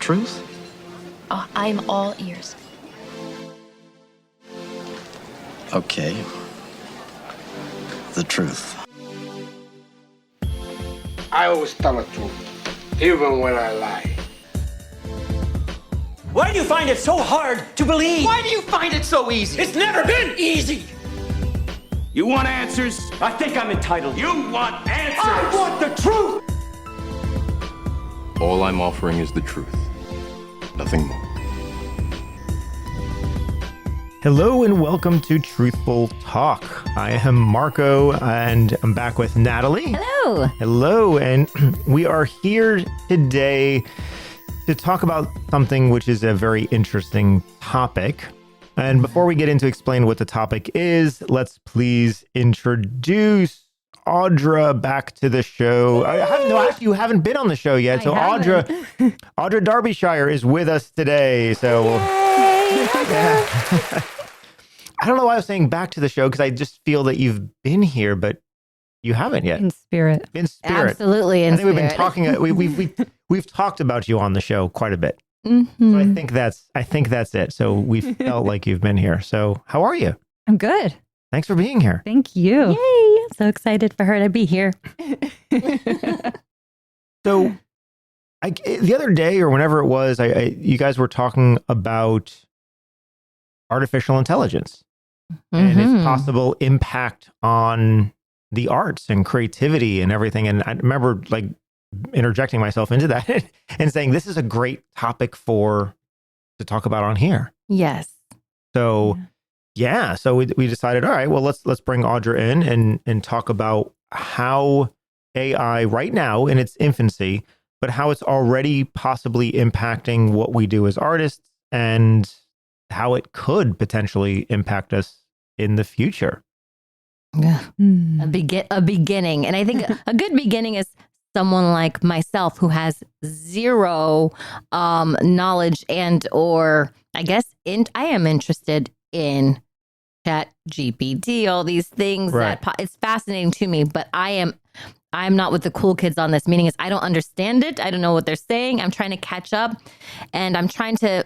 truth? Oh, I'm all ears. Okay. The truth. I always tell the truth, even when I lie. Why do you find it so hard to believe? Why do you find it so easy? It's never been easy. You want answers? I think I'm entitled. You want answers? I want the truth. All I'm offering is the truth. Nothing more. Hello and welcome to Truthful Talk. I am Marco and I'm back with Natalie. Hello. Hello, and we are here today to talk about something which is a very interesting topic. And before we get into explain what the topic is, let's please introduce Audra back to the show. Actually, you haven't been on the show yet. So Audra Darbyshire is with us today. So yeah. I don't know why I was saying back to the show, because I just feel that you've been here, but you haven't yet. In spirit. In spirit. Absolutely in spirit. We've been talking. We've talked about you on the show quite a bit. Mm-hmm. So I think that's it. So we felt like you've been here. So how are you? I'm good. Thanks for being here. Thank you. Yay. I'm so excited for her to be here. So the other day or whenever it was, you guys were talking about artificial intelligence and its possible impact on the arts and creativity and everything. And I remember like interjecting myself into that and saying, this is a great topic to talk about on here. Yes. So yeah. So we decided, all right, well, let's bring Audra in and talk about how AI right now in its infancy, but how it's already possibly impacting what we do as artists and how it could potentially impact us in the future. Yeah. A beginning. And I think a good beginning is someone like myself who has zero knowledge and or I guess I am interested in Chat GPT, all these things it's fascinating to me, but I'm not with the cool kids on this, meaning is I don't understand it. I don't know what they're saying. I'm trying to catch up and I'm trying to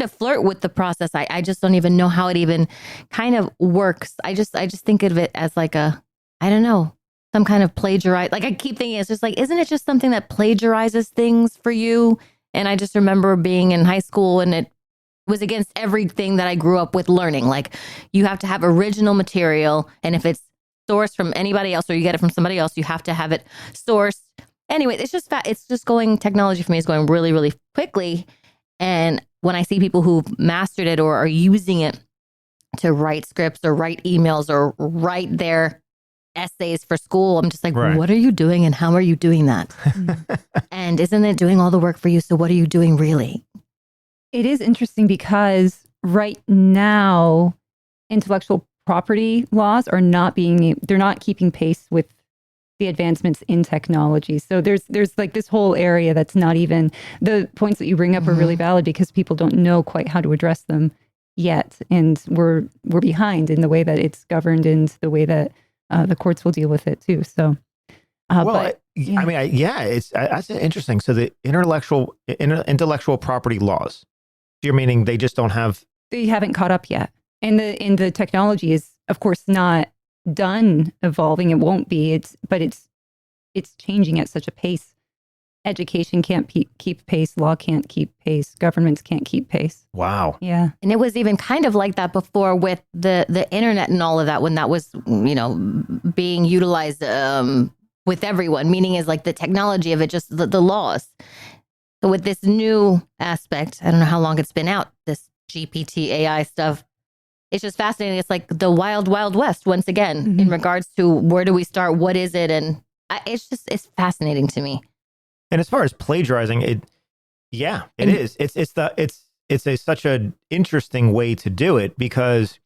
flirt with the process. I just don't even know how it even kind of works. I just think of it as like I don't know, some kind of plagiarize. Like I keep thinking it's just like, isn't it just something that plagiarizes things for you? And I just remember being in high school and it was against everything that I grew up with learning. Like you have to have original material. And if it's sourced from anybody else or you get it from somebody else, you have to have it sourced. Anyway, it's just technology for me is going really, really quickly. And when I see people who've mastered it or are using it to write scripts or write emails or write their essays for school, I'm just like, What are you doing and how are you doing that? And isn't it doing all the work for you? So what are you doing really? It is interesting because right now, intellectual property laws they're not keeping pace with the advancements in technology. So there's like this whole area that's not even, the points that you bring up are really valid because people don't know quite how to address them yet. And we're behind in the way that it's governed and the way that the courts will deal with it too. So, that's interesting. So the intellectual property laws, you're meaning they just don't have. They haven't caught up yet. And the technology is, of course, not done evolving. It won't be. It's changing at such a pace. Education can't keep pace. Law can't keep pace. Governments can't keep pace. Wow. Yeah. And it was even kind of like that before with the internet and all of that, when that was, being utilized with everyone, meaning is like the technology of it, just the laws. So with this new aspect, I don't know how long it's been out, this GPT AI stuff, it's just fascinating. It's like the wild, wild west once again, in regards to where do we start? What is it? And it's fascinating to me. And as far as plagiarizing, it is. It's such an interesting way to do it because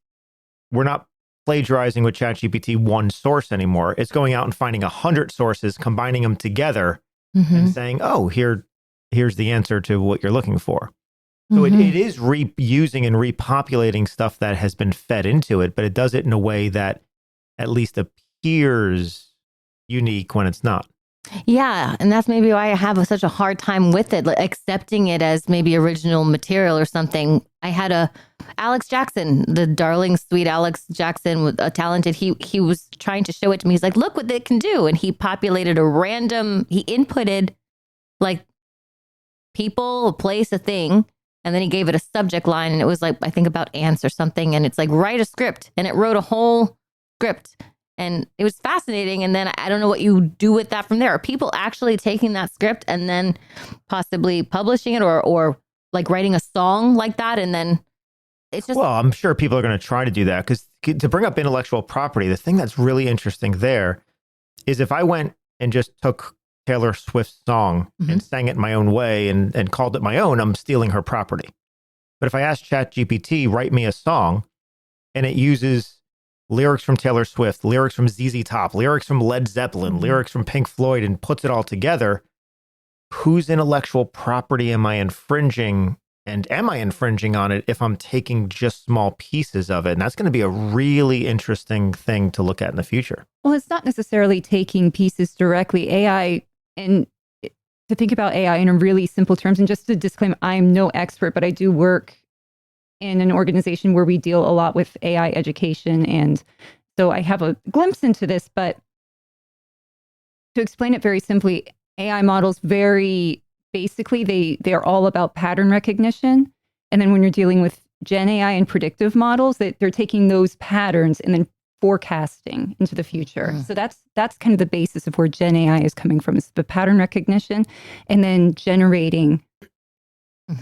we're not plagiarizing with ChatGPT one source anymore. It's going out and finding 100 sources, combining them together and saying, oh, here's the answer to what you're looking for. So it is reusing and repopulating stuff that has been fed into it, but it does it in a way that at least appears unique when it's not. Yeah, and that's maybe why I have such a hard time with it, like accepting it as maybe original material or something. I had Alex Jackson, the darling, sweet Alex Jackson, with a talented. He was trying to show it to me. He's like, "Look what it can do," and he populated he inputted like people, a place, a thing, and then he gave it a subject line, and it was like, I think about ants or something, and it's like, write a script, and it wrote a whole script. And it was fascinating. And then I don't know what you do with that from there. Are people actually taking that script and then possibly publishing it or like writing a song like that? And then it's just. Well, I'm sure people are going to try to do that, because to bring up intellectual property, the thing that's really interesting there is if I went and just took Taylor Swift's song and sang it my own way and called it my own, I'm stealing her property. But if I ask ChatGPT, write me a song, and it uses lyrics from Taylor Swift, lyrics from ZZ Top, lyrics from Led Zeppelin, lyrics from Pink Floyd, and puts it all together, whose intellectual property am I infringing? And am I infringing on it if I'm taking just small pieces of it? And that's going to be a really interesting thing to look at in the future. Well, it's not necessarily taking pieces directly. AI, and to think about AI in a really simple terms, and just to disclaim, I'm no expert, but I do work in an organization where we deal a lot with AI education. And so I have a glimpse into this, but to explain it very simply, AI models very basically, they're all about pattern recognition. And then when you're dealing with Gen AI and predictive models, they're taking those patterns and then forecasting into the future. So that's kind of the basis of where Gen AI is coming from, is the pattern recognition and then generating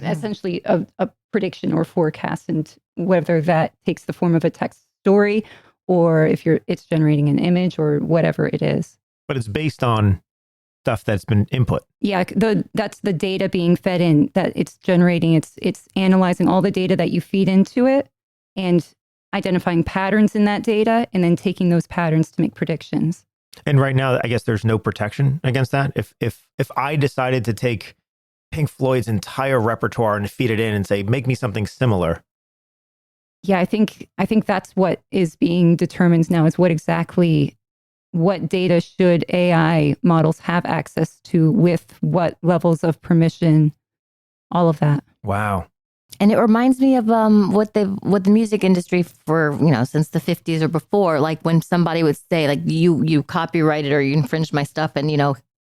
essentially a prediction or forecast, and whether that takes the form of a text story or if it's generating an image or whatever it is. But it's based on stuff that's been input. Yeah, that's the data being fed in, that it's generating. It's analyzing all the data that you feed into it and identifying patterns in that data and then taking those patterns to make predictions. And right now, I guess there's no protection against that. If I decided to take Pink Floyd's entire repertoire and feed it in and say, make me something similar. Yeah, I think that's what is being determined now, is what data should AI models have access to, with what levels of permission, all of that. Wow. And it reminds me of what the music industry since the 50s or before, like when somebody would say like you copyrighted or you infringed my stuff, and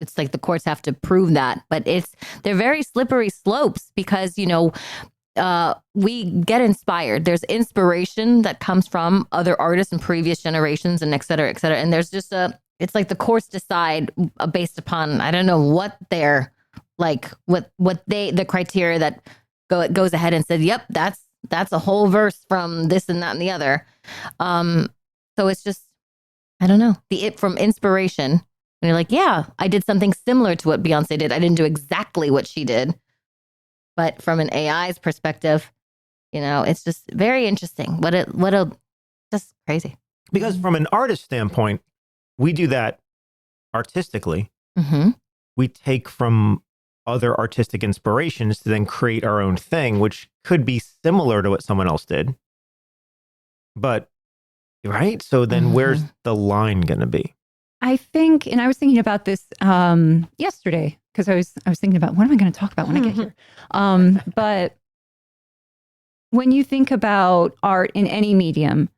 it's like the courts have to prove that, but they're very slippery slopes, because we get inspired. There's inspiration that comes from other artists in previous generations, and et cetera, et cetera. And there's just it's like the courts decide based upon, I don't know what they're like, the criteria that goes ahead and says, yep, that's a whole verse from this and that and the other. So it's just, I don't know, from inspiration. And you're like, yeah, I did something similar to what Beyonce did. I didn't do exactly what she did. But from an AI's perspective, it's just very interesting. Just crazy. Because from an artist standpoint, we do that artistically. Mm-hmm. We take from other artistic inspirations to then create our own thing, which could be similar to what someone else did. But, right? So then where's the line going to be? I think, and I was thinking about this yesterday, because I was thinking about, what am I going to talk about when I get here? But when you think about art in any medium,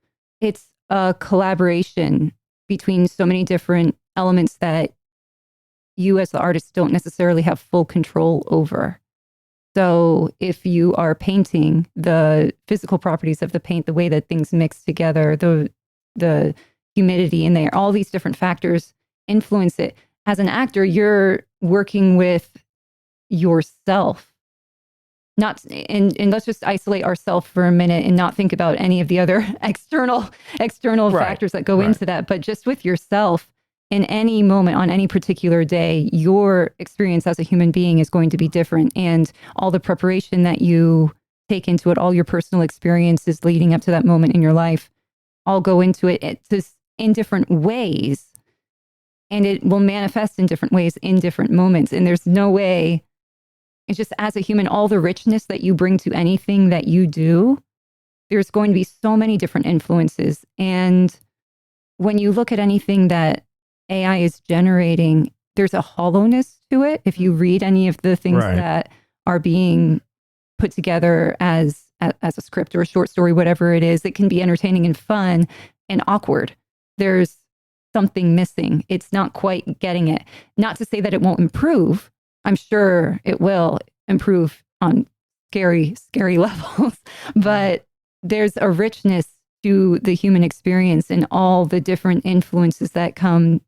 it's a collaboration between so many different elements that you as the artist don't necessarily have full control over. So if you are painting, the physical properties of the paint, the way that things mix together, the humidity in there, all these different factors influence it. As an actor, you're working with yourself. And let's just isolate ourselves for a minute and not think about any of the other external factors that go into that, but just with yourself. In any moment, on any particular day, your experience as a human being is going to be different. And all the preparation that you take into it, all your personal experiences leading up to that moment in your life, all go into it. It's just in different ways. And it will manifest in different ways in different moments. And there's no way, it's just as a human, all the richness that you bring to anything that you do, there's going to be so many different influences. And when you look at anything that AI is generating, there's a hollowness to it. If you read any of the things Right. that are being put together as a script or a short story, whatever it is, it can be entertaining and fun and awkward. There's something missing. It's not quite getting it. Not to say that it won't improve. I'm sure it will improve on scary levels, but there's a richness to the human experience and all the different influences that come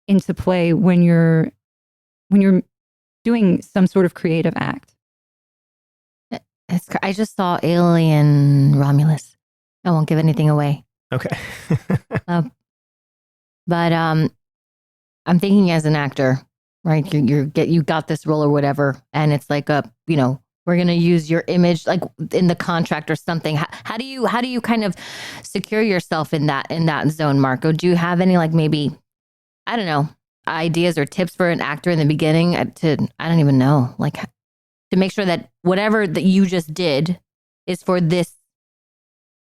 into play when you're doing some sort of creative act. I just saw Alien Romulus. I won't give anything away. Okay. But I'm thinking as an actor, right? You got this role or whatever, and it's like we're gonna use your image like in the contract or something. How do you kind of secure yourself in that zone, Marco? Do you have any like maybe, I don't know, ideas or tips for an actor in the beginning I don't even know, like to make sure that whatever that you just did is for this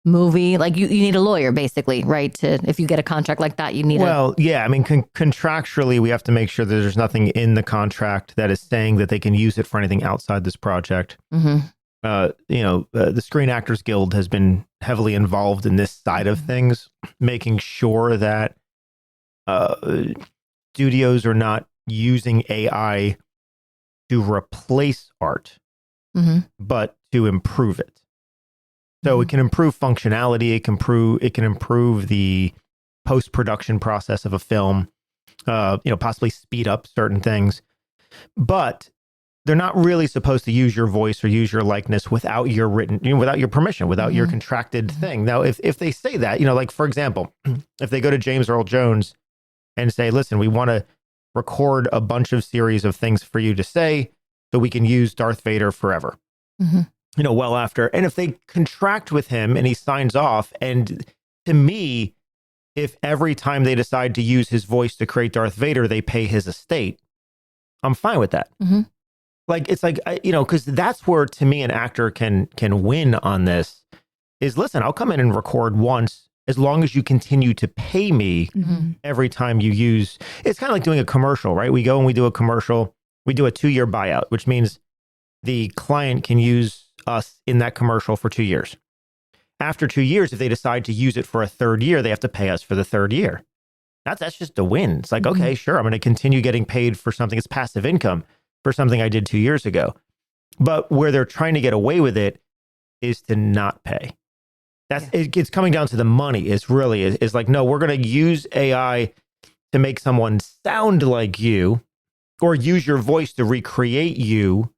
movie? Like you need a lawyer basically, right? If you get a contract like that, you need yeah, I mean, contractually, we have to make sure that there's nothing in the contract that is saying that they can use it for anything outside this project. Mm-hmm. The Screen Actors Guild has been heavily involved in this side of things, making sure that studios are not using AI to replace art, Mm-hmm. but to improve it. So it can improve functionality. It can improve the post-production process of a film. Possibly speed up certain things, but they're not really supposed to use your voice or use your likeness without your without your permission, without your contracted thing. Now, if they say that, like for example, if they go to James Earl Jones and say, "Listen, we want to record a bunch of series of things for you to say, so we can use Darth Vader forever." Mm-hmm. Well after. And if they contract with him and he signs off, and to me, if every time they decide to use his voice to create Darth Vader, they pay his estate, I'm fine with that. Mm-hmm. Like, it's like, because that's where, to me, an actor can win on this is, listen, I'll come in and record once as long as you continue to pay me every time you use. It's kind of like doing a commercial, right? We go and we do a commercial. We do a 2-year buyout, which means the client can use us in that commercial for 2 years. After 2 years, if they decide to use it for a third year, they have to pay us for the third year. That's just a win. It's like, okay, sure, I'm going to continue getting paid for something. It's passive income for something I did 2 years ago. But where they're trying to get away with it is to not pay. It's coming down to the money. Is like, no, we're going to use AI to make someone sound like you, or use your voice to recreate you,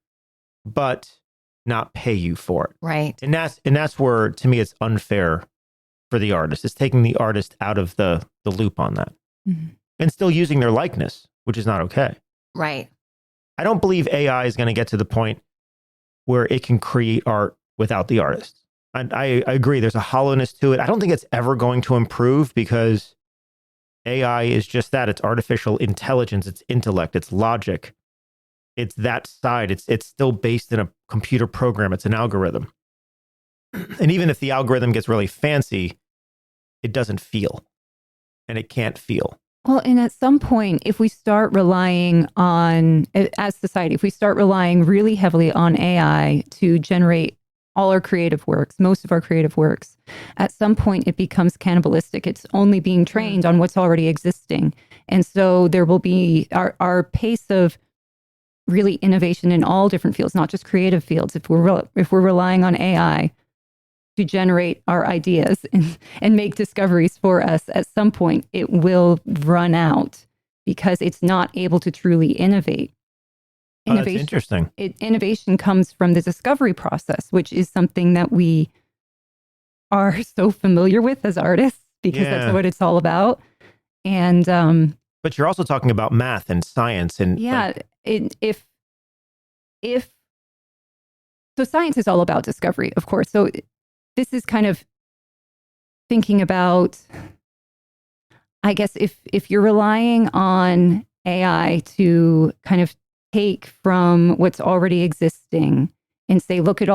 but not pay you for it. Right. And that's where, to me, it's unfair for the artist. It's taking the artist out of the loop on that, and still using their likeness, which is not okay. Right. I don't believe AI is going to get to the point where it can create art without the artist. I agree. There's a hollowness to it. I don't think it's ever going to improve, because AI is just that. It's artificial intelligence. It's intellect. It's logic. It's that side. It's still based in a computer program. It's an algorithm. And even if the algorithm gets really fancy, it doesn't feel. And it can't feel. Well, and at some point, if we start relying on, as society, if we start relying really heavily on AI to generate all our creative works, most of our creative works, at some point it becomes cannibalistic. It's only being trained on what's already existing. And so there will be our pace of really innovation in all different fields, not just creative fields. If we're relying on AI to generate our ideas and make discoveries for us, at some point it will run out, because it's not able to truly innovate. That's interesting. Innovation comes from the discovery process, which is something that we are so familiar with as artists, because that's what it's all about. And but you're also talking about math and science, and so science is all about discovery, of course. So this is kind of thinking about, I guess, if you're relying on AI to kind of take from what's already existing and say, look at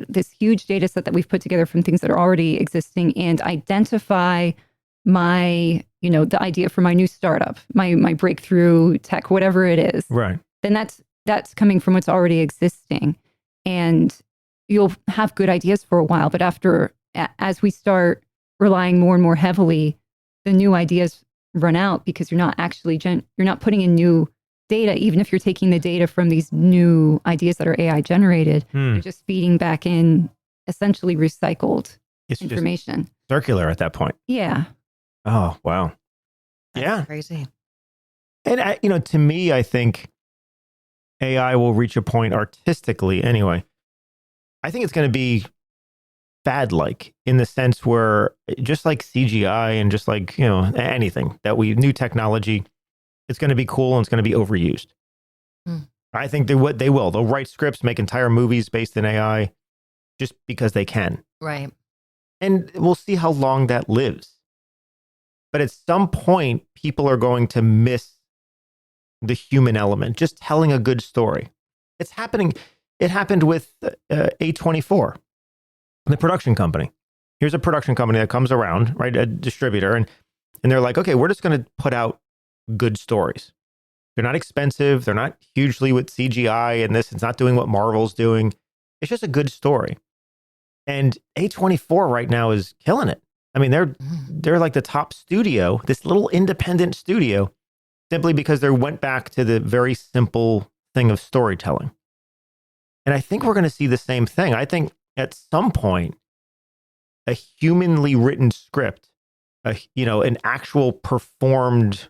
this huge data set that we've put together from things that are already existing, and identify my the idea for my new startup, my breakthrough tech, whatever it is, Right. then that's coming from what's already existing. And you'll have good ideas for a while, but as we start relying more and more heavily, the new ideas run out because you're not actually you're not putting in new data. Even if you're taking the data from these new ideas that are AI generated, you're just feeding back in essentially recycled information. Just circular at that point. Yeah. Oh, wow. That's crazy. And, to me, I think AI will reach a point artistically anyway. I think it's going to be fad-like in the sense where just like CGI and just like, anything new technology, it's going to be cool and it's going to be overused. I think they will. They'll write scripts, make entire movies based in AI just because they can. Right. And we'll see how long that lives. But at some point, people are going to miss the human element, just telling a good story. It's happening. It happened with A24, the production company. Here's a production company that comes around, right? A distributor. And they're like, okay, we're just going to put out good stories. They're not expensive. They're not hugely with CGI and this. It's not doing what Marvel's doing. It's just a good story. And A24 right now is killing it. I mean, they're like the top studio, this little independent studio, simply because they went back to the very simple thing of storytelling. And I think we're going to see the same thing. I think at some point, a humanly written script, an actual performed,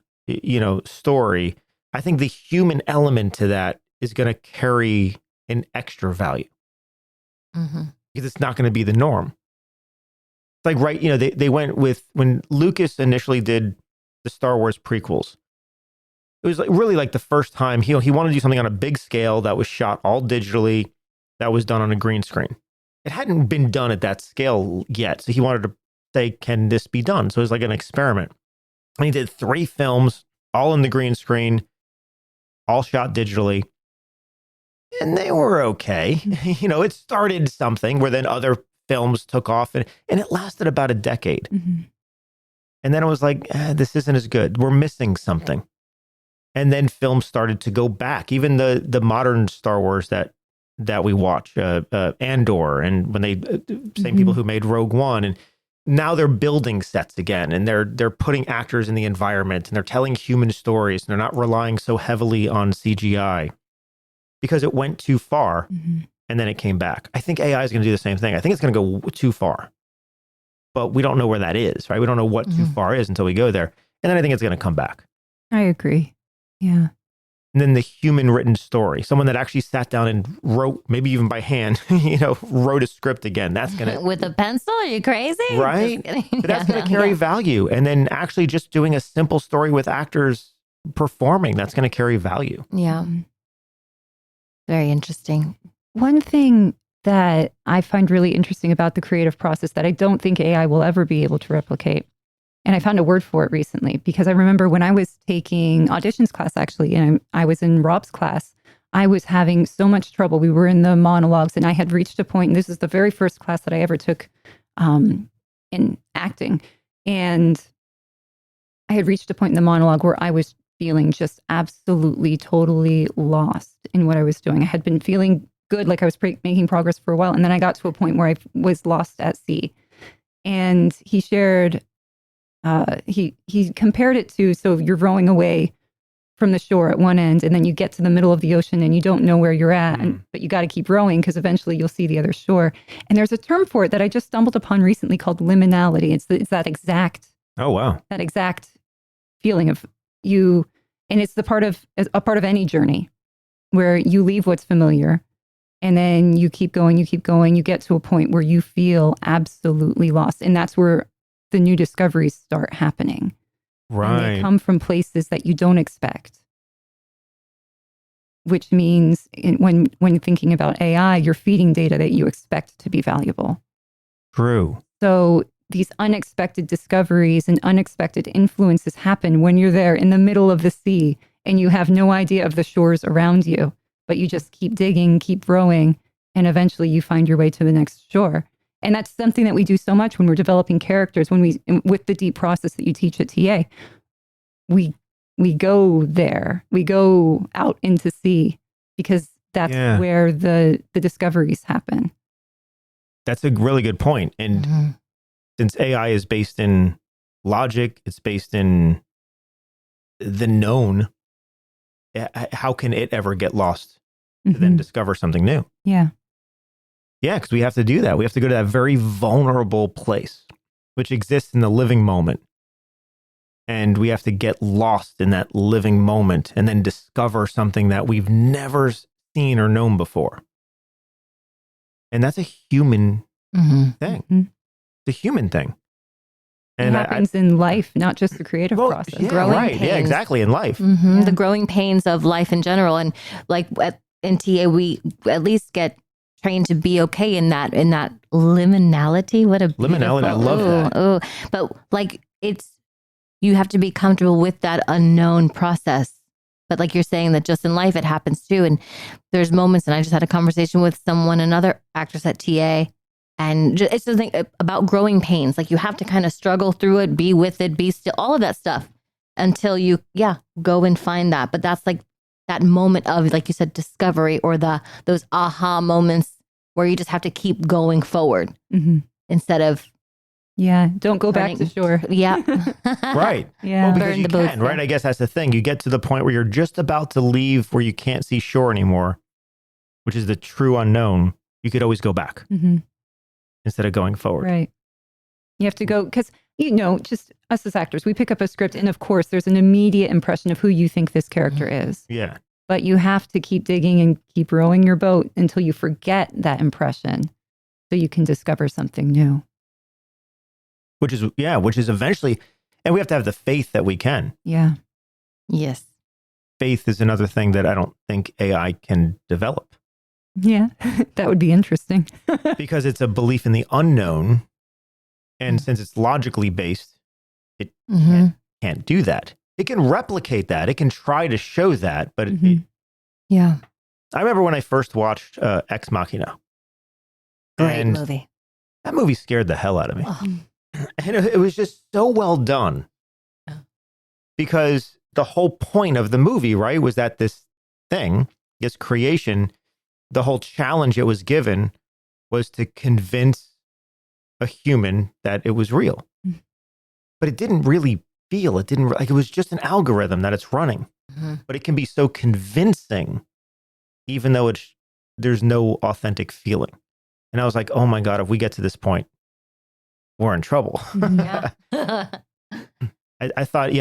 story, I think the human element to that is going to carry an extra value because it's not going to be the norm. Like, right, they went with, when Lucas initially did the Star Wars prequels, it was really like the first time he wanted to do something on a big scale that was shot all digitally, that was done on a green screen. It hadn't been done at that scale yet. So he wanted to say, can this be done? So it was like an experiment. And he did 3 films, all in the green screen, all shot digitally. And they were okay. It started something where then other films took off and it lasted about a decade. And then it was like, this isn't as good. We're missing something. And then films started to go back. Even the modern Star Wars that we watch, Andor, and when they same people who made Rogue One, and now they're building sets again, and they're putting actors in the environment, and they're telling human stories, and they're not relying so heavily on CGI because it went too far, and then it came back. I think AI is going to do the same thing. I think it's going to go too far, but we don't know where that is, right? We don't know what too far is until we go there, and then I think it's going to come back. I agree. Yeah. And then the human written story, someone that actually sat down and wrote, maybe even by hand, wrote a script again. That's going to... With a pencil? Are you crazy? Right? But that's going to carry value. And then actually just doing a simple story with actors performing, that's going to carry value. Yeah. Very interesting. One thing that I find really interesting about the creative process that I don't think AI will ever be able to replicate, and I found a word for it recently, because I remember when I was taking auditions class, actually, and I was in Rob's class, I was having so much trouble. We were in the monologues, and I had reached a point, and this is the very first class that I ever took in acting. And I had reached a point in the monologue where I was feeling just absolutely, totally lost in what I was doing. I had been feeling good, like I was making progress for a while. And then I got to a point where I was lost at sea. And he shared... he compared it to, so you're rowing away from the shore at one end, and then you get to the middle of the ocean and you don't know where you're at, but you got to keep rowing because eventually you'll see the other shore. And there's a term for it that I just stumbled upon recently called liminality. It's that exact that exact feeling of you, and it's a part of any journey where you leave what's familiar and then you keep going, you get to a point where you feel absolutely lost, and that's where the new discoveries start happening. Right. And they come from places that you don't expect. Which means when thinking about AI, you're feeding data that you expect to be valuable. True. So these unexpected discoveries and unexpected influences happen when you're there in the middle of the sea and you have no idea of the shores around you, but you just keep digging, keep rowing, and eventually you find your way to the next shore. And that's something that we do so much when we're developing characters, with the deep process that you teach at TA, we go there, we go out into sea, because that's where the discoveries happen. That's a really good point. And since AI is based in logic, it's based in the known, how can it ever get lost to then discover something new? Yeah. Yeah, because we have to do that. We have to go to that very vulnerable place, which exists in the living moment. And we have to get lost in that living moment and then discover something that we've never seen or known before. And that's a human thing. It's a human thing. And it happens in life, not just the creative process. Yeah, growing right. pains. Yeah, exactly. In life. The growing pains of life in general. And like in TA, we at least get trained to be okay in that liminality. What a Liminality. I love that. Oh, but like you have to be comfortable with that unknown process. But like you're saying that just in life, it happens too. And there's moments, and I just had a conversation with another actress at TA, and it's the thing about growing pains. Like you have to kind of struggle through it, be with it, be still, all of that stuff until you, go and find that. But that's like that moment of, like you said, discovery, or those aha moments where you just have to keep going forward instead of don't go back to shore. Right. Yeah. Well, because Burn you the boats, can, right? I guess that's the thing. You get to the point where you're just about to leave, where you can't see shore anymore, which is the true unknown. You could always go back instead of going forward. Right. You have to go, because, just us as actors, we pick up a script, and of course, there's an immediate impression of who you think this character is. Yeah. But you have to keep digging and keep rowing your boat until you forget that impression, so you can discover something new. Which is eventually, and we have to have the faith that we can. Yeah. yes. Faith is another thing that I don't think AI can develop. Yeah. That would be interesting. Because it's a belief in the unknown. And since it's logically based, it can't do that. It can replicate that. It can try to show that. But Yeah. I remember when I first watched Ex Machina. Great movie. That movie scared the hell out of me. Oh. And it was just so well done. Because the whole point of the movie, right, was that this thing, this creation, the whole challenge it was given was to convince a human that it was real. But it didn't really feel, it didn't, like, it was just an algorithm that it's running. But it can be so convincing, even though there's no authentic feeling. And I was like, oh my God, if we get to this point, we're in trouble. I thought,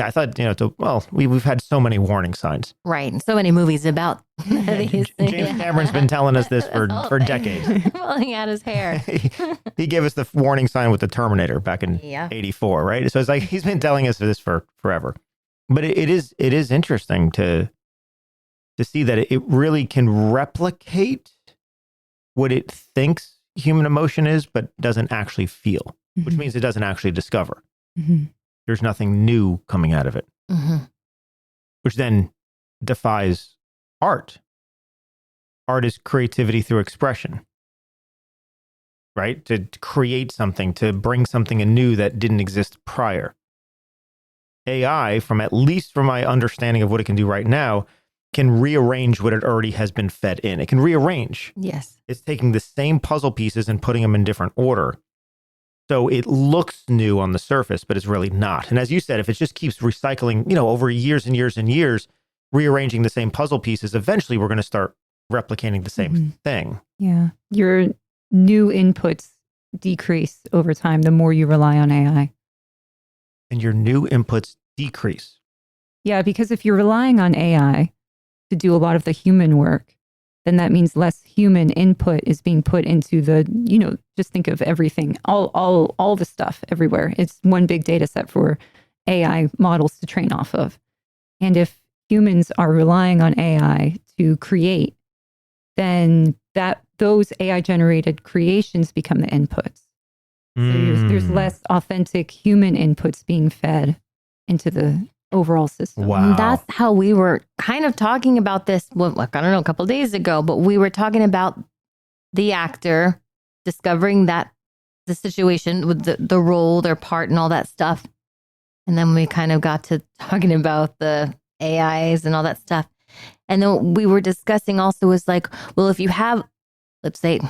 we've had so many warning signs. Right. And so many movies about these things. James Cameron's been telling us this for decades. Pulling out his hair. He gave us the warning sign with the Terminator back in 84, right? So it's like he's been telling us this for forever. But it is interesting to see that it really can replicate what it thinks human emotion is, but doesn't actually feel, which means it doesn't actually discover. There's nothing new coming out of it, which then defies art. Art is creativity through expression, right? To create something, to bring something anew that didn't exist prior. AI, at least from my understanding of what it can do right now, can rearrange what it already has been fed in. It can rearrange. Yes. It's taking the same puzzle pieces and putting them in different order. So it looks new on the surface, but it's really not. And as you said, if it just keeps recycling, over years and years and years, rearranging the same puzzle pieces, eventually we're going to start replicating the same thing. Yeah. Your new inputs decrease over time the more you rely on AI. And your new inputs decrease. Yeah, because if you're relying on AI to do a lot of the human work, then that means less human input is being put into the, just think of everything, all the stuff everywhere. It's one big data set for AI models to train off of. And if humans are relying on AI to create, then those AI generated creations become the inputs. So there's less authentic human inputs being fed into the overall system. Wow. And that's how we were kind of talking about this, a couple of days ago, but we were talking about the actor discovering that the situation with the role, their part, and all that stuff. And then we kind of got to talking about the AIs and all that stuff. And then we were discussing also was like, well, if you have, let's say,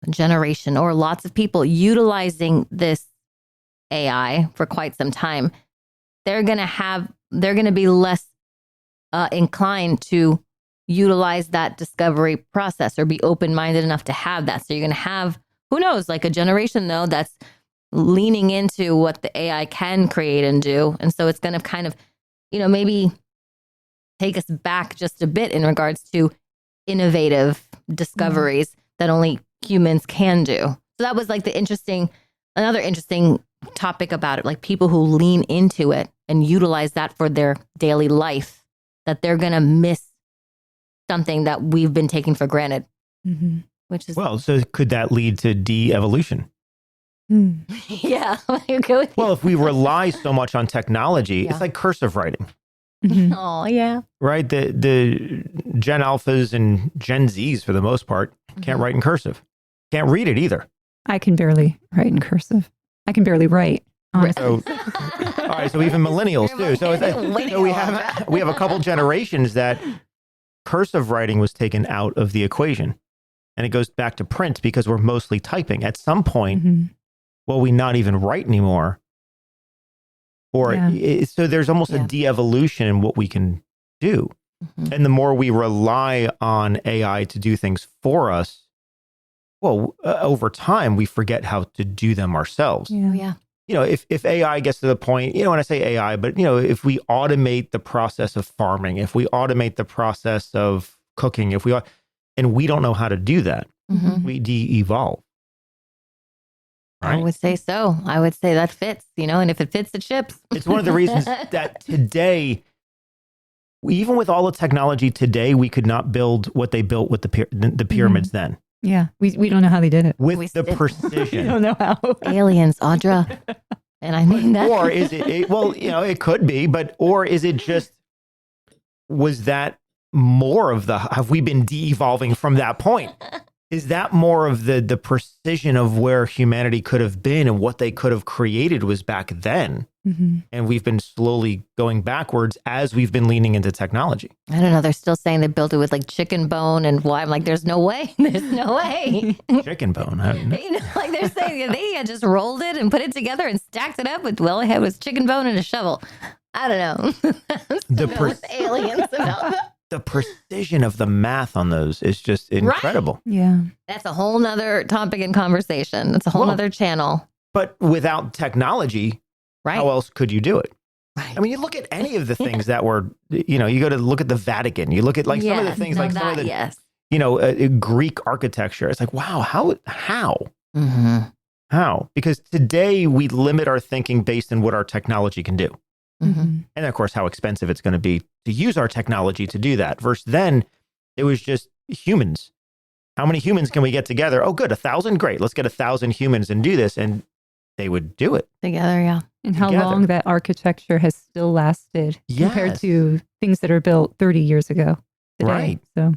a generation or lots of people utilizing this AI for quite some time, they're going to be less inclined to utilize that discovery process or be open-minded enough to have that. So you're going to have, who knows, like a generation though, that's leaning into what the AI can create and do. And so it's going to kind of, maybe take us back just a bit in regards to innovative discoveries that only humans can do. So that was like another interesting topic about it, like people who lean into it and utilize that for their daily life, that they're going to miss something that we've been taking for granted, which is... Well, so could that lead to de-evolution? Yeah. Well, if we rely so much on technology, it's like cursive writing. Oh, yeah. Right? The Gen Alphas and Gen Zs, for the most part, can't write in cursive. Can't read it either. I can barely write in cursive. I can barely write. Honestly. So, all right, so even millennials too. So we have a couple generations that cursive writing was taken out of the equation, and it goes back to print because we're mostly typing. At some point, will we not even write anymore? Or so there's almost a de-evolution in what we can do, and the more we rely on AI to do things for us, well, over time we forget how to do them ourselves. Yeah. If AI gets to the point, when I say AI, but, if we automate the process of farming, if we automate the process of cooking, and we don't know how to do that, we de-evolve. Right? I would say so. I would say that fits, and if it fits, it ships. It's one of the reasons that today, even with all the technology today, we could not build what they built with the pyramids then. Yeah, we don't know how they did it. With the precision. We don't know how. Aliens, Audra. And I mean that. Or is it, well, it could be, or is it just, was that more of have we been de-evolving from that point? Is that more of the precision of where humanity could have been and what they could have created was back then? And we've been slowly going backwards as we've been leaning into technology. I don't know. They're still saying they built it with like chicken bone and why. I'm like, there's no way. There's no way. Chicken bone. Like they're saying they had just rolled it and put it together and stacked it up with, well, it was chicken bone and a shovel. I don't know. With aliens about that. The precision of the math on those is just incredible. Right? Yeah. That's a whole nother topic in conversation. That's a whole nother channel. But without technology, how else could you do it? Right. I mean, you look at any of the things that were, you go to look at the Vatican, you look at like some of the things, like some of the, Greek architecture. It's like, wow, how? How? Because today we limit our thinking based on what our technology can do. And of course, how expensive it's going to be to use our technology to do that. Versus then, it was just humans. How many humans can we get together? Oh, good, 1,000? Great. Let's get 1,000 humans and do this. And they would do it. Together, yeah. And how long that architecture has still lasted compared to things that are built 30 years ago today. Right. So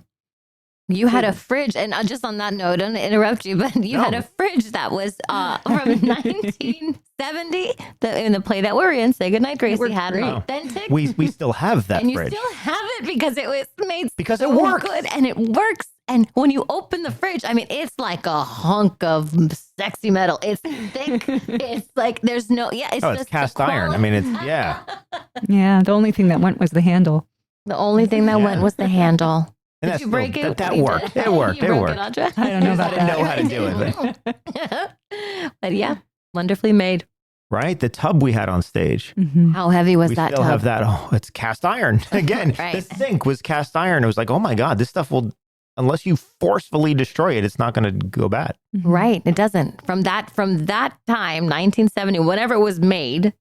you had a fridge, and just on that note, I don't interrupt you, but you had a fridge that was from 1970 in the play that we're in. Say goodnight, Gracie. Had an authentic. We still have that and fridge. You still have it because it was made because so it works. Good, and it works. And when you open the fridge, I mean, it's like a hunk of sexy metal. It's thick. It's like there's no, it's just cast iron. I mean, it's, Yeah, the only thing that went was the handle. The only thing that went was the handle. And Did you break it? That worked. It worked. It worked. I don't know about that. I didn't know how to do it. But yeah, wonderfully made. Right? The tub we had on stage. How heavy was that We still tub? have that. Oh, it's cast iron. Again, the sink was cast iron. It was like, oh my God, this stuff will, unless you forcefully destroy it, it's not going to go bad. Right. It doesn't. From that time, 1970, whenever it was made,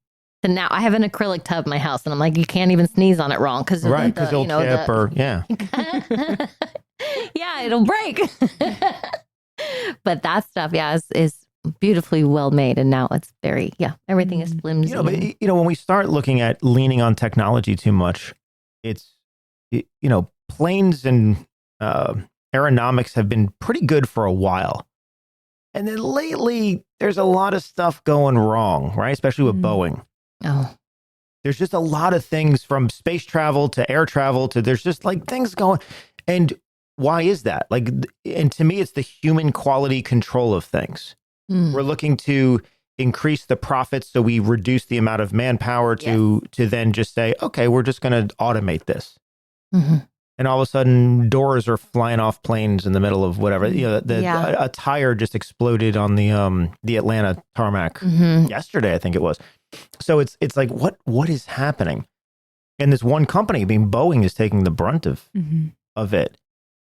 to now, I have an acrylic tub in my house, and I'm like, you can't even sneeze on it wrong because it'll tip yeah, it'll break. But that stuff, is beautifully well made, and now it's very everything is flimsy. But when we start looking at leaning on technology too much, it's planes and aeronautics have been pretty good for a while. And then lately, there's a lot of stuff going wrong, right? Especially with Boeing. Oh, There's just a lot of things from space travel to air travel to there's just like things going. And why is that? Like, and to me, it's the human quality control of things. We're looking to increase the profits, so we reduce the amount of manpower to then just say, okay, we're just going to automate this. And all of a sudden, doors are flying off planes in the middle of whatever. You know, a tire just exploded on the Atlanta tarmac yesterday, I think it was. So it's like, what is happening? And this one company, being Boeing, is taking the brunt of it.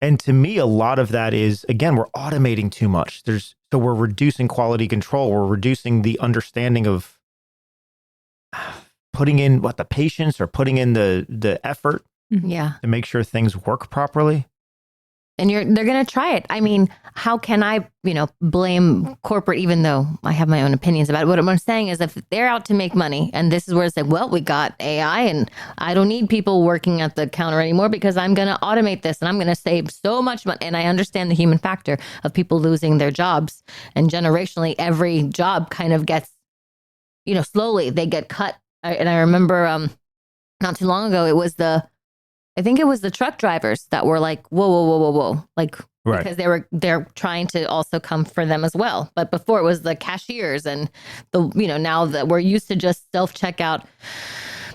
And to me, a lot of that is, again, we're automating too much. So we're reducing quality control. We're reducing the understanding of putting in the patience or putting in the effort to make sure things work properly. And they're going to try it. I mean, how can I, blame corporate, even though I have my own opinions about it? What I'm saying is, if they're out to make money, and this is where it's like, well, we got AI and I don't need people working at the counter anymore because I'm going to automate this and I'm going to save so much money. And I understand the human factor of people losing their jobs, and generationally, every job kind of gets, slowly they get cut. And I remember not too long ago, I think it was the truck drivers that were like, whoa. Like, because they're trying to also come for them as well. But before it was the cashiers and now that we're used to just self-checkout.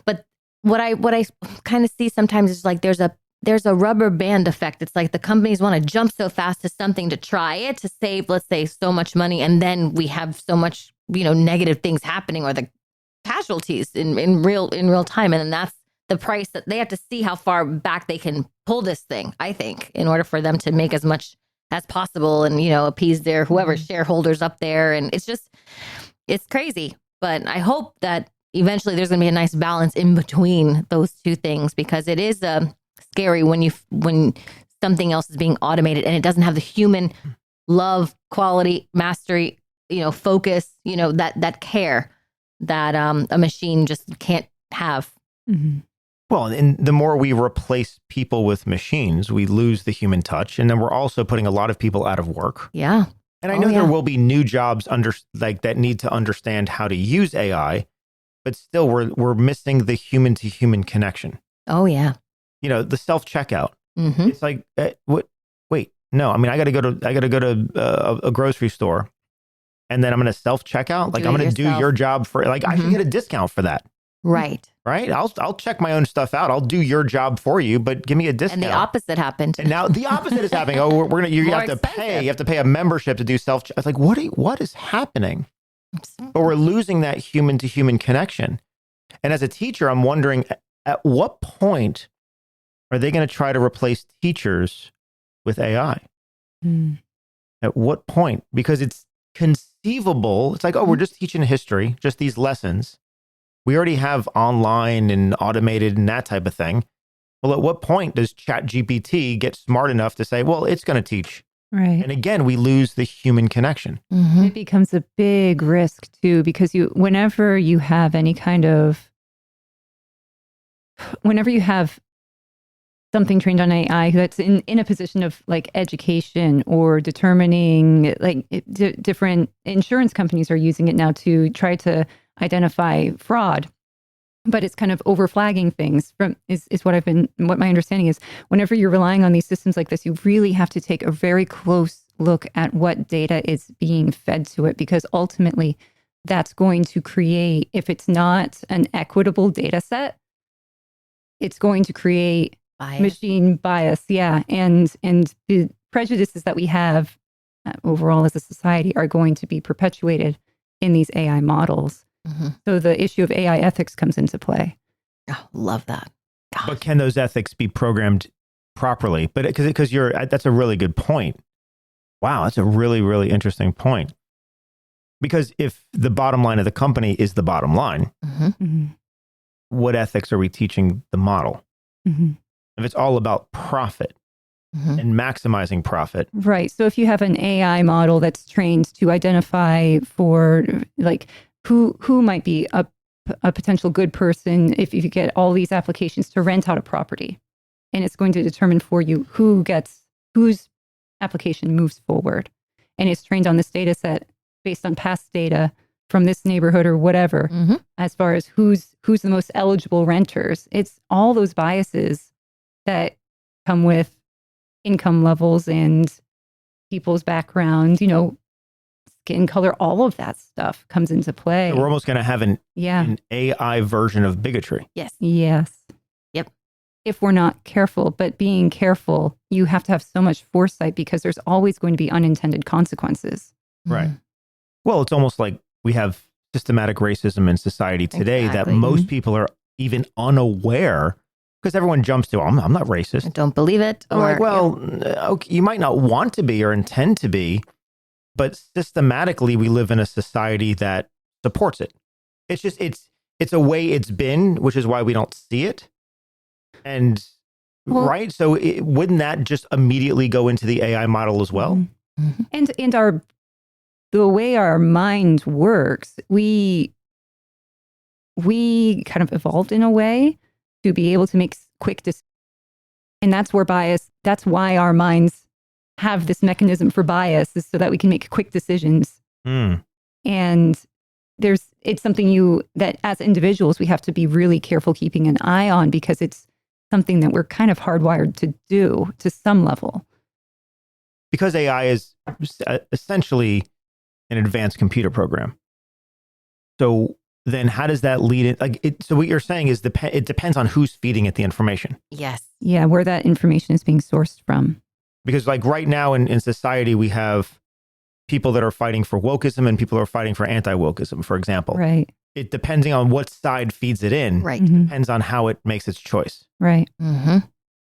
But what I kind of see sometimes is like, there's a rubber band effect. It's like the companies want to jump so fast to something to try it, to save, let's say, so much money. And then we have so much, negative things happening, or the casualties in real time. And then that's the price that they have to see how far back they can pull this thing, I think, in order for them to make as much as possible and, appease their whoever shareholders up there. And it's crazy. But I hope that eventually there's going to be a nice balance in between those two things, because it is scary when something else is being automated and it doesn't have the human love, quality, mastery, focus, that care that a machine just can't have. Well, and the more we replace people with machines, we lose the human touch. And then we're also putting a lot of people out of work. Yeah. And I know there will be new jobs that need to understand how to use AI, but still we're missing the human to human connection. Oh, yeah. The self-checkout. It's like, wait, no, I mean, I got to go to a grocery store, and then I'm going to self-checkout. Like, I'm going to do your job for, like, I should get a discount for that. Right. I'll check my own stuff out. I'll do your job for you, but give me a discount. And the opposite happened. And now the opposite is happening. Oh, you have to pay. You have to pay a membership to do self. It's like, what is happening? But we're losing that human to human connection. And as a teacher, I'm wondering, at what point are they going to try to replace teachers with AI? At what point? Because it's conceivable. It's like, we're just teaching history, just these lessons. We already have online and automated and that type of thing. Well, at what point does ChatGPT get smart enough to say, well, it's going to teach? Right. And again, we lose the human connection. It becomes a big risk too, because whenever you have something trained on AI that's in a position of like education or determining, like different insurance companies are using it now to try to identify fraud, but it's kind of overflagging things is what my understanding is. Whenever you're relying on these systems like this, you really have to take a very close look at what data is being fed to it, because ultimately that's going to create, if it's not an equitable data set, it's going to create machine bias. Yeah. And the prejudices that we have overall as a society are going to be perpetuated in these AI models. So the issue of AI ethics comes into play. Oh, love that. Gosh. But can those ethics be programmed properly? But because that's a really good point. Wow, that's a really, really interesting point. Because if the bottom line of the company is the bottom line, what ethics are we teaching the model? If it's all about profit and maximizing profit. Right. So if you have an AI model that's trained to identify for like who might be a potential good person, if you get all these applications to rent out a property, and it's going to determine for you whose application moves forward. and it's trained on this data set based on past data from this neighborhood or whatever, as far as who's the most eligible renters. It's all those biases that come with income levels and people's background, skin color, all of that stuff comes into play. We're almost going to have an AI version of bigotry. Yes. Yep. If we're not careful, but being careful, you have to have so much foresight because there's always going to be unintended consequences. Right. Well, it's almost like we have systematic racism in society today that most people are even unaware, because everyone jumps to, I'm not racist. I don't believe it. I'm like, well, okay, you might not want to be or intend to be, but systematically we live in a society that supports it. It's just, it's a way it's been, which is why we don't see it. And right. So wouldn't that just immediately go into the AI model as well? And the way our mind works, we kind of evolved in a way to be able to make quick decisions. And that's why our minds have this mechanism for bias, is so that we can make quick decisions. And it's something that as individuals, we have to be really careful keeping an eye on, because it's something that we're kind of hardwired to do to some level. Because AI is essentially an advanced computer program. So then how does that lead it? So what you're saying is it depends on who's feeding it the information. Yes. Yeah, where that information is being sourced from. Because like right now in society, we have people that are fighting for wokeism and people who are fighting for anti-wokeism, for example. Right. It depending on what side feeds it in. Right. Depends on how it makes its choice. Right.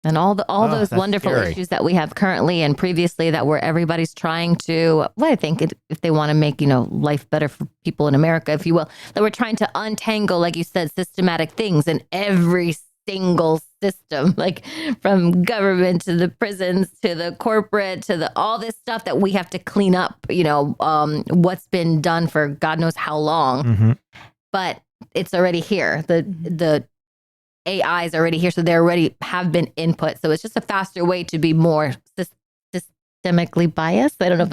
And all those wonderful issues that we have currently and previously, that where everybody's trying to, well, I think if they want to make, life better for people in America, if you will, that we're trying to untangle, like you said, systematic things in every single system, like from government to the prisons to the corporate to all this stuff that we have to clean up, what's been done for God knows how long, but it's already here. The AI is already here, so they already have been input. So it's just a faster way to be more systemically biased. I don't know if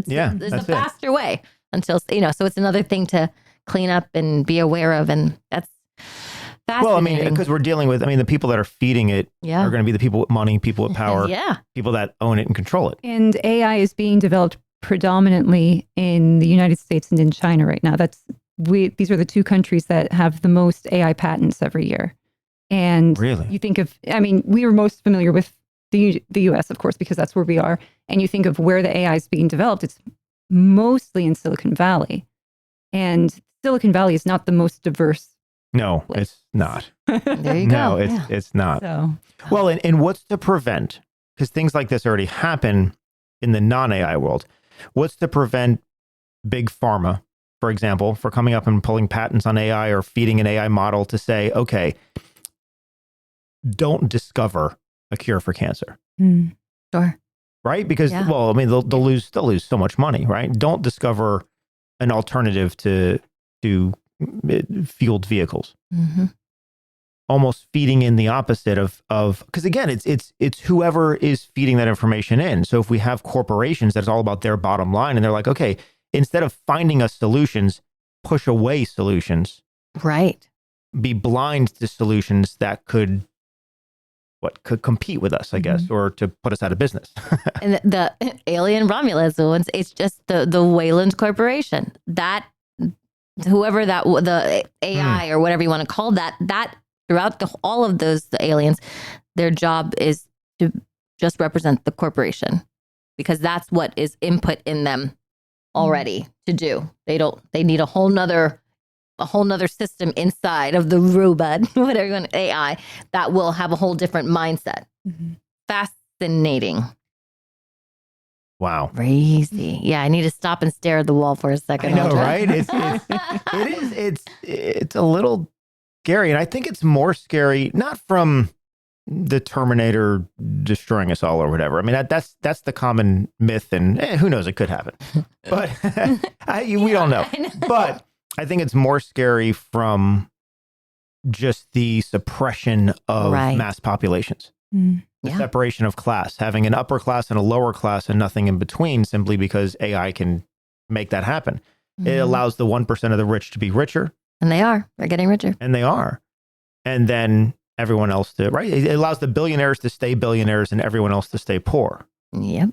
there's a faster way until, so it's another thing to clean up and be aware of. And that's fascinating. Well, I mean, because we're dealing with, the people that are feeding it are going to be the people with money, people with power, people that own it and control it. And AI is being developed predominantly in the United States and in China right now. These are the two countries that have the most AI patents every year. And really, you think of, we were most familiar with the US, of course, because that's where we are. And you think of where the AI is being developed, it's mostly in Silicon Valley. And Silicon Valley is not the most diverse. No, it's not. There you go. No, yeah. it's not. So. Well, and what's to prevent, because things like this already happen in the non-AI world, what's to prevent big pharma, for example, for coming up and pulling patents on AI or feeding an AI model to say, okay, don't discover a cure for cancer. Sure. Right? Because, they'll lose so much money, right? Don't discover an alternative to fueled vehicles. Almost feeding in the opposite of because again, it's whoever is feeding that information in. So if we have corporations that's all about their bottom line and they're like, okay, instead of finding us solutions, push away solutions. Right. Be blind to solutions that could compete with us, I guess, or to put us out of business. And the alien Romulans ones, it's just the Wayland Corporation. That whoever the AI or whatever you want to call that throughout all of the aliens, their job is to just represent the corporation, because that's what is input in them already to do. They need a whole nother system inside of the robot, whatever you want, AI, that will have a whole different mindset. Fascinating. Wow. Crazy. Yeah, I need to stop and stare at the wall for a second. I know, right? It's a little scary. And I think it's more scary, not from the Terminator destroying us all or whatever. That's the common myth, and who knows, it could happen. But we don't know. But I think it's more scary from just the suppression of mass populations. the Yeah. separation of class, having an upper class and a lower class and nothing in between, simply because AI can make that happen. It allows the 1% of the rich to be richer, And they're getting richer. and they are. And then everyone else to, right? It allows the billionaires to stay billionaires and everyone else to stay poor, Yep.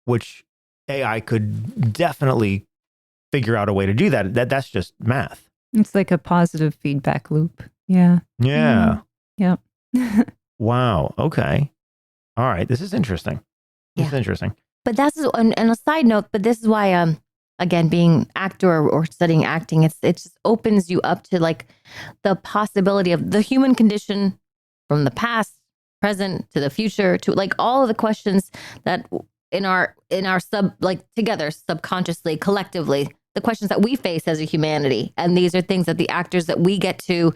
which AI could definitely figure out a way to do that. That's just math. It's like a positive feedback loop. Yeah. Yeah. Yep. Wow. Okay. All right. This is interesting. This is Yeah. interesting. But that's and a side note. But this is why, again, being actor or studying acting, it just opens you up to like the possibility of the human condition from the past, present to the future, to like all of the questions that in our together subconsciously, collectively, the questions that we face as a humanity. And these are things that the actors that we get to,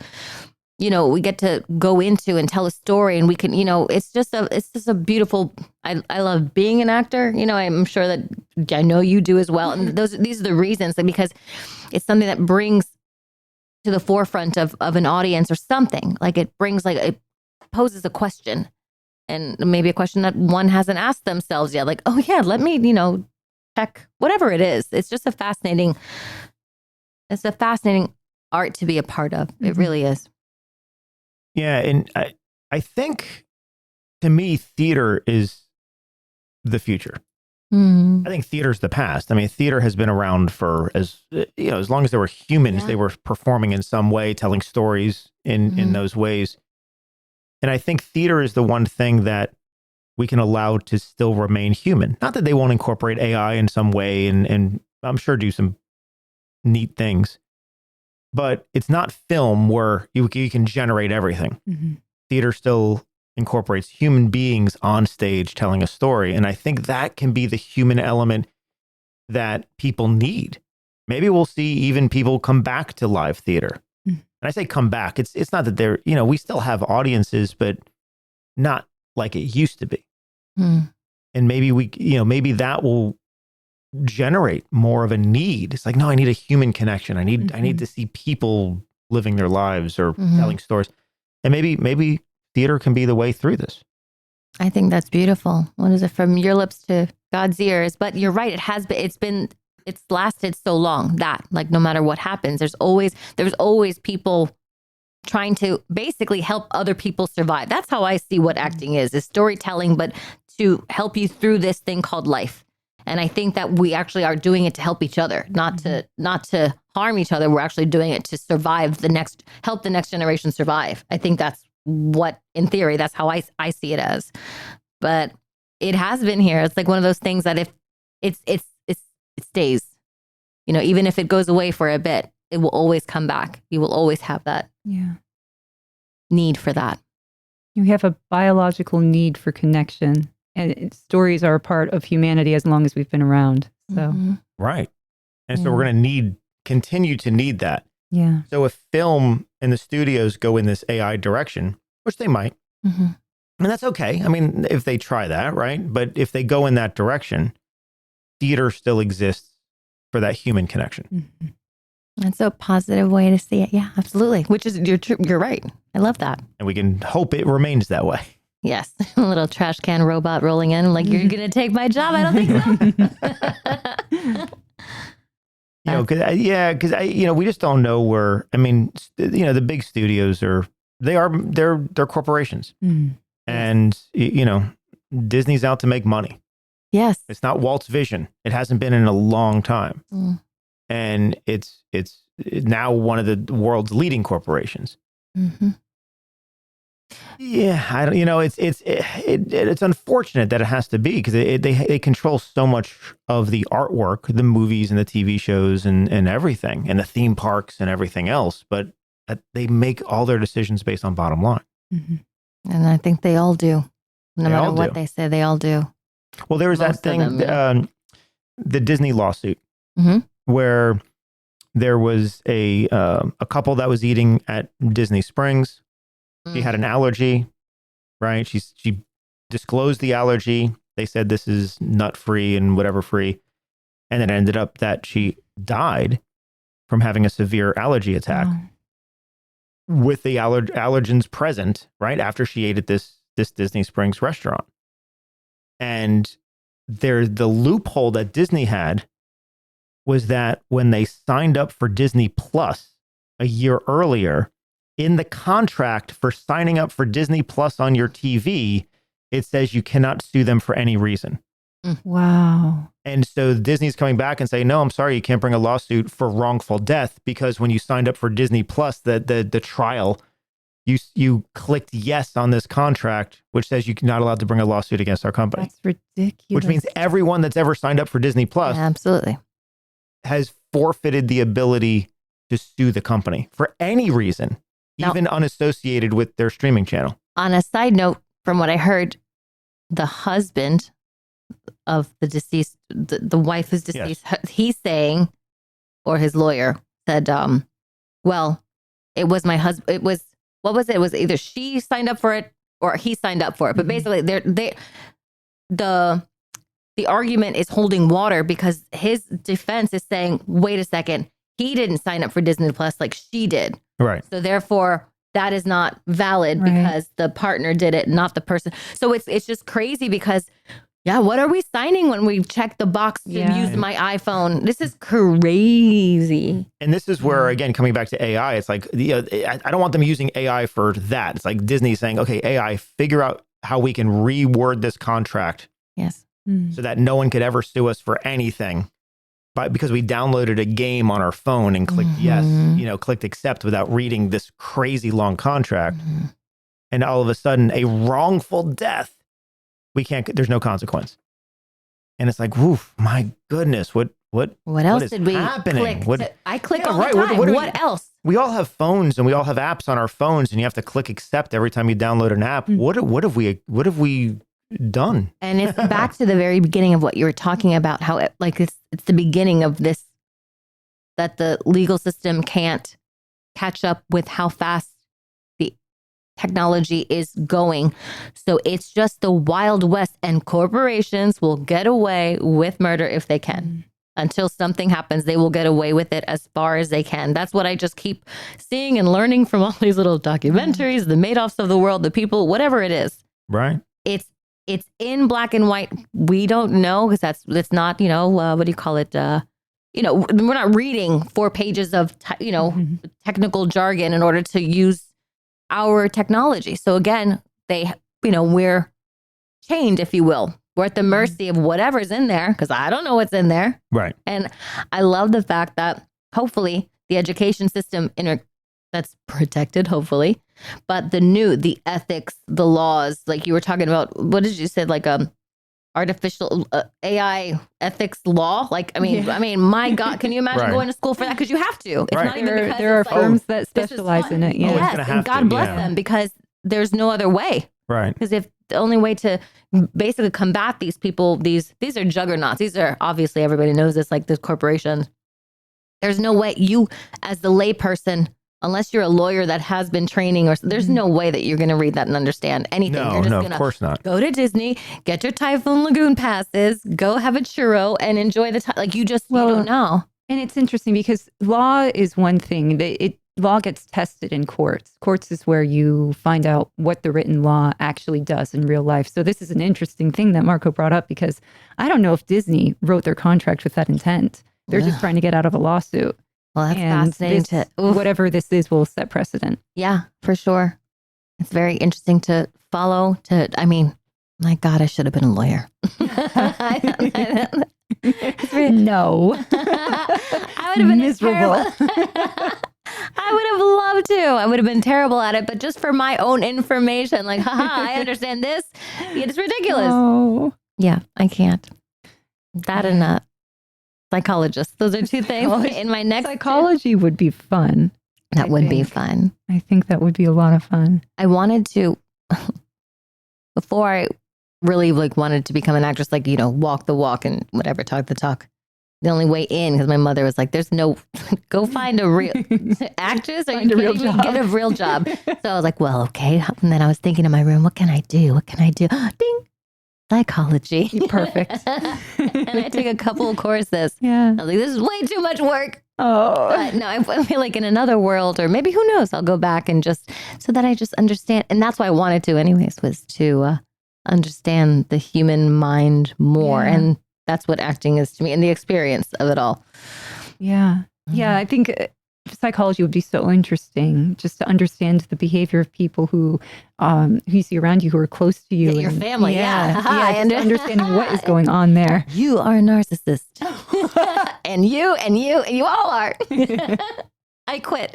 we get to go into and tell a story, and we can, it's just a beautiful, I love being an actor. I'm sure that I know you do as well. And these are the reasons, because it's something that brings to the forefront of an audience or something. Like it poses a question, and maybe a question that one hasn't asked themselves yet. Like, oh yeah, let me, check whatever it is. It's just a fascinating art to be a part of. It really is. Yeah. And I think, to me, theater is the future. I think theater's the past. I mean, theater has been around for as long as there were humans. Yeah. They were performing in some way, telling stories in those ways. And I think theater is the one thing that we can allow to still remain human. Not that they won't incorporate AI in some way, and I'm sure do some neat things, but it's not film where you can generate everything. Theater still incorporates human beings on stage telling a story. And I think that can be the human element that people need. Maybe we'll see even people come back to live theater. And I say come back, it's not that they're, we still have audiences, but not like it used to be. And maybe maybe that will generate more of a need. It's like, no, I need a human connection. I need to see people living their lives or telling stories. And maybe theater can be the way through this. I think that's beautiful. What is it? From your lips to God's ears. But you're right. It's lasted so long that, like, no matter what happens, there's always people trying to basically help other people survive. That's how I see what acting is storytelling, but to help you through this thing called life. And I think that we actually are doing it to help each other, not to harm each other. We're actually doing it to survive help the next generation survive. I think that's what, in theory, that's how I see it as. But it has been here. It's like one of those things that if it stays, even if it goes away for a bit, it will always come back. You will always have that need for that. You have a biological need for connection, and stories are a part of humanity as long as we've been around. So, Right. And so we're going to continue to need that. yeah. So if film and the studios go in this AI direction, which they might, and that's okay. I mean, if they try that, right? But if they go in that direction, theater still exists for that human connection. That's a positive way to see it. Yeah, absolutely. Which is, you're right. I love that. And we can hope it remains that way. Yes. A little trash can robot rolling in like, you're going to take my job. I don't think so. Because we just don't know where. I mean, the big studios they're corporations, and Disney's out to make money. Yes. It's not Walt's vision. It hasn't been in a long time, and it's now one of the world's leading corporations. Yeah, I don't. It's unfortunate that it has to be, because they control so much of the artwork, the movies and the TV shows and everything, and the theme parks and everything else. But they make all their decisions based on bottom line. And I think they all do. No matter what they say, they all do. Well, there was that thing, the Disney lawsuit, where there was a couple that was eating at Disney Springs. She had an allergy, right? She disclosed the allergy. They said this is nut free and whatever free. And it ended up that she died from having a severe allergy attack with the allergens present, right? After she ate at this this Disney Springs restaurant. And the loophole that Disney had was that when they signed up for Disney Plus a year earlier, in the contract for signing up for Disney Plus on your TV, it says you cannot sue them for any reason. Wow. And so Disney's coming back and saying, no, I'm sorry, you can't bring a lawsuit for wrongful death because when you signed up for Disney Plus, the trial, you clicked yes on this contract, which says you're not allowed to bring a lawsuit against our company. That's ridiculous. Which means everyone that's ever signed up for Disney Plus Absolutely. has forfeited the ability to sue the company for any reason, Now, even unassociated with their streaming channel. on a side note, from what I heard, the husband of the deceased, the wife who's deceased, he's saying, or his lawyer said, well, it was my husband. It was, what was it? It was either she signed up for it or he signed up for it. But basically, the argument is holding water because his defense is saying, wait a second, he didn't sign up for Disney Plus like she did. Right. So therefore, that is not valid because the partner did it, not the person. So it's just crazy because, yeah, what are we signing when we check the box to use my iPhone? This is crazy. And this is where, again, coming back to AI, it's like, I don't want them using AI for that. It's like Disney saying, okay, AI, figure out how we can reword this contract. Yes. So that no one could ever sue us for anything. But because we downloaded a game on our phone and clicked yes, clicked accept without reading this crazy long contract. And all of a sudden, a wrongful death, there's no consequence. And it's like, woof, my goodness, what else is did we happening? click? I click all right, the time. what What else? We all have phones and we all have apps on our phones and you have to click accept every time you download an app. What have we done? And it's back to the very beginning of what you were talking about, how it's the beginning of this, that the legal system can't catch up with how fast the technology is going. So it's just the Wild West, and corporations will get away with murder if they can. Until something happens, they will get away with it as far as they can. That's what I just keep seeing and learning from all these little documentaries, the Madoffs of the world, the people, whatever it is. Right. It's in black and white. We don't know because it's not, what do you call it? We're not reading 4 pages of, technical jargon in order to use our technology. So again, we're chained, if you will. We're at the mercy of whatever's in there because I don't know what's in there. Right. And I love the fact that hopefully the education system that's protected, hopefully, but the ethics, the laws, like you were talking about, what did you say? Like artificial AI ethics law. Like, I mean, my God, can you imagine going to school for that? Because you have to. It's not even because there are firms that specialize in it. Yeah. Yes, and God bless them because there's no other way. Right. Because if the only way to basically combat these people, these are juggernauts. These are obviously, everybody knows this, like the corporations. There's no way you, as the lay unless you're a lawyer that has been training, there's no way that you're going to read that and understand anything. You're just of course not. Go to Disney, get your Typhoon Lagoon passes, go have a churro and enjoy the time. Like you don't know. And it's interesting because law is one thing. Law gets tested in courts. Courts is where you find out what the written law actually does in real life. So this is an interesting thing that Marco brought up because I don't know if Disney wrote their contract with that intent. They're just trying to get out of a lawsuit. Well, that's fascinating. Whatever this is will set precedent. Yeah, for sure. It's very interesting to follow. My God, I should have been a lawyer. No. I would have been miserable. I would have loved to. I would have been terrible at it, but just for my own information, like, haha, I understand this. It's ridiculous. No. Yeah, I can't. That and a psychologist. Those are 2 things in my next. Psychology would be fun. That would be fun. I think that would be a lot of fun. I wanted to, before I really wanted to become an actress, walk the walk and whatever, talk the talk. The only way in, because my mother was like, there's no, go find a real actress or you can't get a real job. So I was like, well, okay. And then I was thinking in my room, what can I do? Ding. Psychology. Perfect. And I took a couple of courses. Yeah. I was like, this is way too much work. But no, I feel like in another world, or maybe who knows, I'll go back and just so that I just understand. And that's why I wanted to, anyways, was to understand the human mind more. Yeah. And that's what acting is to me, and the experience of it all. Yeah. Yeah. I think psychology would be so interesting just to understand the behavior of people who you see around you, who are close to you. Your family. Yeah. Just understanding what is going on there. You are a narcissist. and you all are. I quit.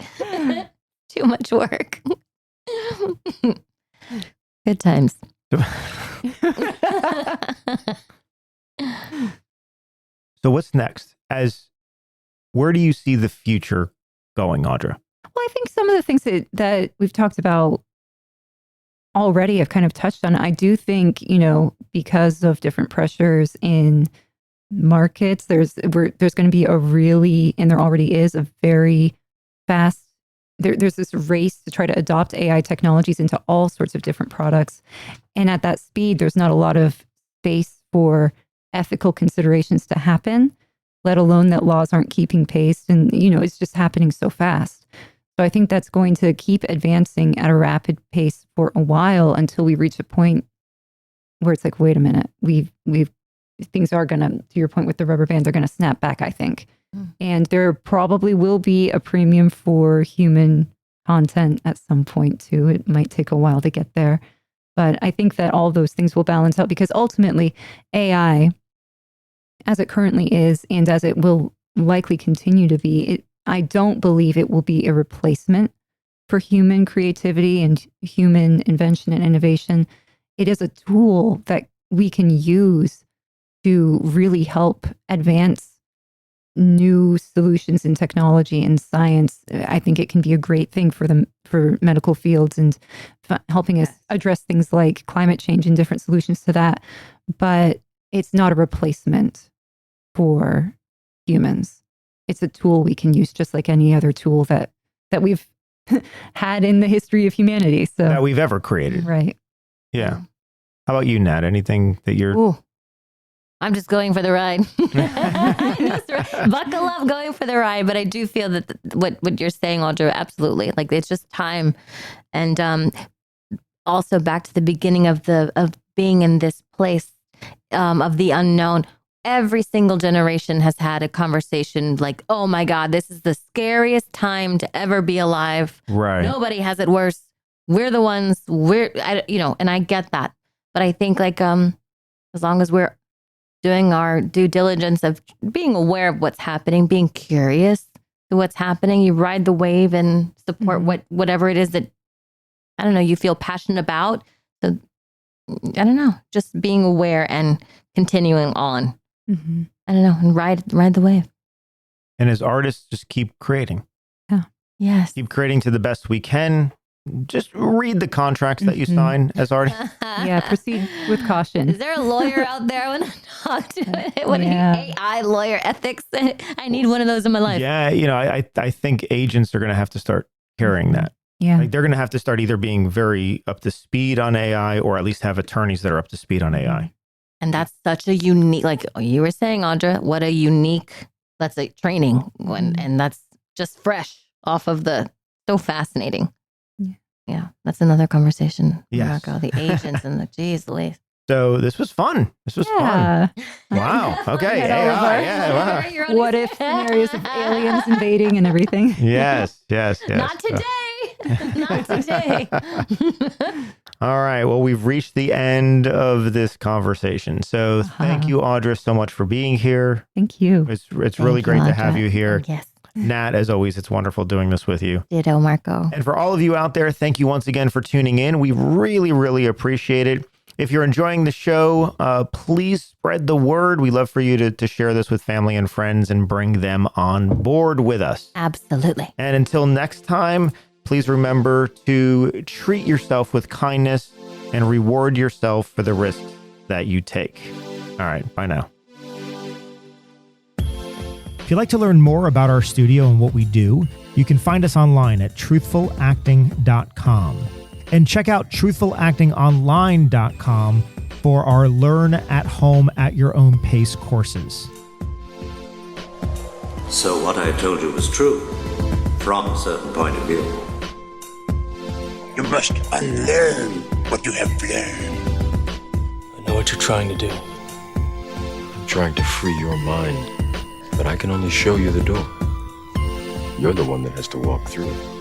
Too much work. Good times. So what's next? Where do you see the future going, Audra? Well, I think some of the things that we've talked about already have kind of touched on. I do think, because of different pressures in markets, there's going to be and there already is a very fast, there's this race to try to adopt AI technologies into all sorts of different products. And at that speed, there's not a lot of space for ethical considerations to happen, let alone that laws aren't keeping pace. And, it's just happening so fast. So I think that's going to keep advancing at a rapid pace for a while until we reach a point where it's like, wait a minute, things are going to your point with the rubber band, they're going to snap back, I think. And there probably will be a premium for human content at some point too. It might take a while to get there. But I think that all those things will balance out because ultimately AI, as it currently is, and as it will likely continue to be, I don't believe it will be a replacement for human creativity and human invention and innovation. It is a tool that we can use to really help advance new solutions in technology and science. I think it can be a great thing for medical fields and helping us address things like climate change and different solutions to that. But it's not a replacement for humans. It's a tool we can use just like any other tool that we've had in the history of humanity. So that we've ever created. Right. Yeah. How about you, Nat? Anything that you're... Ooh, I'm just going for the ride. Buckle up, going for the ride. But I do feel that what you're saying, Audra, absolutely. Like it's just time. And also back to the beginning of being in this place of the unknown. Every single generation has had a conversation like, oh my God, this is the scariest time to ever be alive. Right. Nobody has it worse. We're the ones, and I get that. But I think like, as long as we're doing our due diligence of being aware of what's happening, being curious to what's happening, you ride the wave and support whatever it is that, I don't know, you feel passionate about. So I don't know, just being aware and continuing on. Mm-hmm. I don't know, and ride the wave. And as artists, just keep creating. Yeah. Yes. Keep creating to the best we can. Just read the contracts that you sign as artists. Yeah, proceed with caution. Is there a lawyer out there when I talk to an AI lawyer ethics? I need one of those in my life. Yeah, I think agents are going to have to start carrying that. Yeah. Like they're going to have to start either being very up to speed on AI or at least have attorneys that are up to speed on AI. And that's such a unique, like you were saying, Audra, what a unique, let's say, training. And that's just fresh off of so fascinating. Yeah, that's another conversation. Yes. Marco, the agents and the geez, Louise. So this was fun. Fun. Wow. Okay. AI. Wow. What if scenarios of aliens invading and everything? Yes. Not today. Not today. All right. Well, we've reached the end of this conversation. So thank you, Audra, so much for being here. Thank you. It's really great to have you here. Yes. Nat, as always, it's wonderful doing this with you. Ditto, Marco. And for all of you out there, thank you once again for tuning in. We really, really appreciate it. If you're enjoying the show, please spread the word. We love for you to share this with family and friends and bring them on board with us. Absolutely. And until next time, please remember to treat yourself with kindness and reward yourself for the risks that you take. All right. Bye now. If you'd like to learn more about our studio and what we do, you can find us online at truthfulacting.com. And check out truthfulactingonline.com for our Learn at Home at Your Own Pace courses. So what I told you was true, from a certain point of view. You must unlearn what you have learned. I know what you're trying to do. I'm trying to free your mind, but I can only show you the door. You're the one that has to walk through it.